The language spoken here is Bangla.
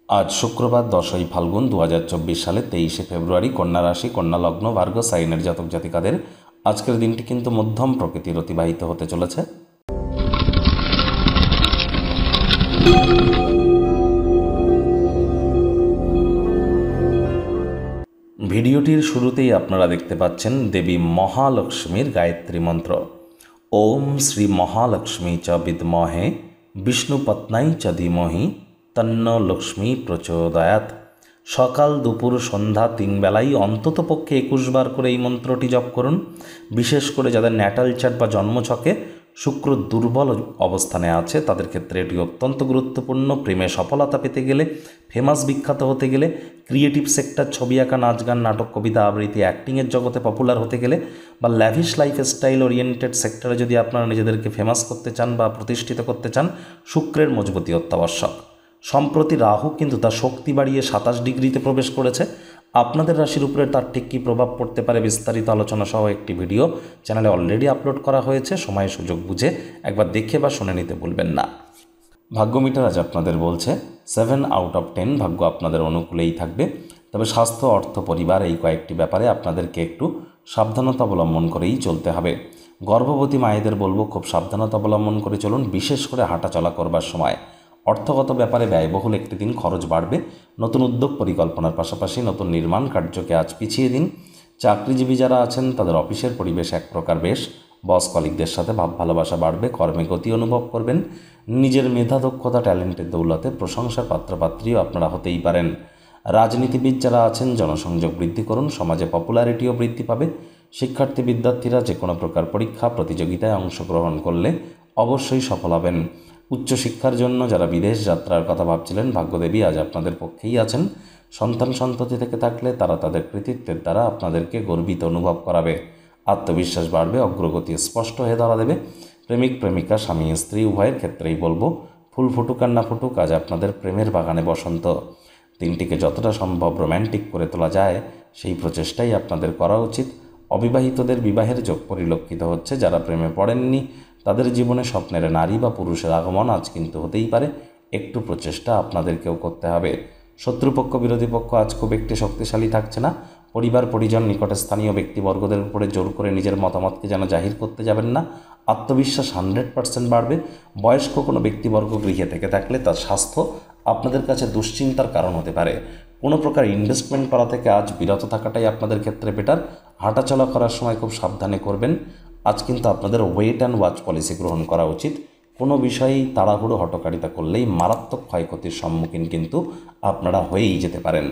আজ শুক্রবার 10ই ফাল্গুন 2024 সালে 23শে ফেব্রুয়ারি কন্যা রাশি কন্যা লগ্ন ভার্গো সাইনের জাতক জাতিকাদের আজকের দিনটি কিন্তু মধ্যম প্রকৃতির অতিবাহিত হতে চলেছে। ভিডিওটির শুরুতেই আপনারা দেখতে পাচ্ছেন দেবী মহালক্ষ্মীর গায়ত্রী মন্ত্র। ওম শ্রী মহালক্ষ্মী চ বিদ্মহে বিষ্ণুপত্নাই চ ধীমহি তন্ন লক্ষ্মী প্রচোদয়াৎ। সকাল দুপুর সন্ধ্যা 3 বেলাই অন্তত পক্ষে 21 বার করে এই মন্ত্রটি জপ করুন। বিশেষ করে যাদের ন্যাটাল চার্ট বা জন্মছকে শুক্র দুর্বল অবস্থানে আছে তাদের ক্ষেত্রে এটি অত্যন্ত গুরুত্বপূর্ণ। প্রেমে সফলতা পেতে গেলে, ফেমাস বিখ্যাত হতে গেলে, ক্রিয়েটিভ সেক্টর, ছবি আঁকা, নাচ গান, নাটক, কবিতা আবৃত্তি, অ্যাক্টিংয়ের জগতে পপুলার হতে গেলে বা ল্যাভিশ লাইফস্টাইল ওরিয়েন্টেড সেক্টরে যদি আপনারা নিজেদেরকে ফেমাস করতে চান বা প্রতিষ্ঠিত করতে চান, শুক্রের মজবুতি অত্যাবশ্যক। সম্প্রতি রাহু কিন্তু তার শক্তি বাড়িয়ে 27 ডিগ্রিতে প্রবেশ করেছে। আপনাদের রাশির উপরে তার ঠিক কী প্রভাব পড়তে পারে বিস্তারিত আলোচনা সহ একটি ভিডিও চ্যানেলে অলরেডি আপলোড করা হয়েছে। সময় সুযোগ বুঝে একবার দেখে বা শুনে নিতে ভুলবেন না। ভাগ্য মিটার আজ আপনাদের বলছে 7 আউট অফ 10 ভাগ্য আপনাদের অনুকূলেই থাকবে। তবে স্বাস্থ্য, অর্থ, পরিবার এই কয়েকটি ব্যাপারে আপনাদেরকে একটু সাবধানতা অবলম্বন করেই চলতে হবে। গর্ভবতী মায়েদের বলবো খুব সাবধানতা অবলম্বন করে চলুন, বিশেষ করে হাঁটাচলা করবার সময়। অর্থগত ব্যাপারে ব্যয়বহুল একটি দিন, খরচ বাড়বে। নতুন উদ্যোগ পরিকল্পনার পাশাপাশি নতুন নির্মাণ কার্যকে আজ পিছিয়ে দিন। চাকরিজীবী যারা আছেন তাদের অফিসের পরিবেশ এক প্রকার বেশ। বস কলিগদের সাথে ভাব ভালোবাসা বাড়বে, কর্মে গতি অনুভব করবেন। নিজের মেধা, দক্ষতা, ট্যালেন্টের দৌলতে প্রশংসার পাত্রপাত্রীও আপনারা হতেই পারেন। রাজনীতিবিদ যারা আছেন জনসংযোগ বৃদ্ধি করুন, সমাজে পপুলারিটিও বৃদ্ধি পাবে। শিক্ষার্থী বিদ্যার্থীরা যে কোনো প্রকার পরীক্ষা প্রতিযোগিতায় অংশগ্রহণ করলে অবশ্যই সফল হবেন। উচ্চশিক্ষার জন্য যারা বিদেশ যাত্রার কথা ভাবছিলেন, ভাগ্যদেবী আজ আপনাদের পক্ষেই আছেন। সন্তান সন্ততি থেকে থাকলে তারা তাদের কৃতিত্বের দ্বারা আপনাদেরকে গর্বিত অনুভব করাবে। আত্মবিশ্বাস বাড়বে, অগ্রগতি স্পষ্ট হয়ে দাঁড়া দেবে। প্রেমিক প্রেমিকা, স্বামী স্ত্রী উভয়ের ক্ষেত্রেই বলবো ফুল ফুটুক আর না ফুটুক, আজ আপনাদের প্রেমের বাগানে বসন্ত। দিনটিকে যতটা সম্ভব রোম্যান্টিক করে তোলা যায় সেই প্রচেষ্টাই আপনাদের করা উচিত। অবিবাহিতদের বিবাহের যোগ পরিলক্ষিত হচ্ছে। যারা প্রেমে পড়েননি তাদের জীবনে স্বপ্নের নারী বা পুরুষের আগমন আজ কিন্তু হতেই পারে। একটু প্রচেষ্টা আপনাদেরকেও করতে হবে। শত্রুপক্ষ বিরোধী পক্ষ আজ খুব একটি শক্তিশালী থাকছে না। পরিবার পরিজন, নিকটে স্থানীয় ব্যক্তিবর্গদের উপরে জোর করে নিজের মতামতকে যেন জাহির করতে যাবেন না। আত্মবিশ্বাস 100% বাড়বে। বয়স্ক কোনো ব্যক্তিবর্গ গৃহে থেকে থাকলে তার স্বাস্থ্য আপনাদের কাছে দুশ্চিন্তার কারণ হতে পারে। কোনো প্রকার ইনভেস্টমেন্ট করা থেকে আজ বিরত থাকাটাই আপনাদের ক্ষেত্রে বেটার। হাঁটাচলা করার সময় খুব সাবধানে করবেন। আজ কিন্তু আপনাদের ওয়েট অ্যান্ড ওয়াচ পলিসি গ্রহণ করা উচিত। কোনো বিষয়েই তাড়াহুড়ো হঠকারিতা করলেই মারাত্মক ক্ষয়ক্ষতির সম্মুখীন কিন্তু আপনারা হয়েই যেতে পারেন।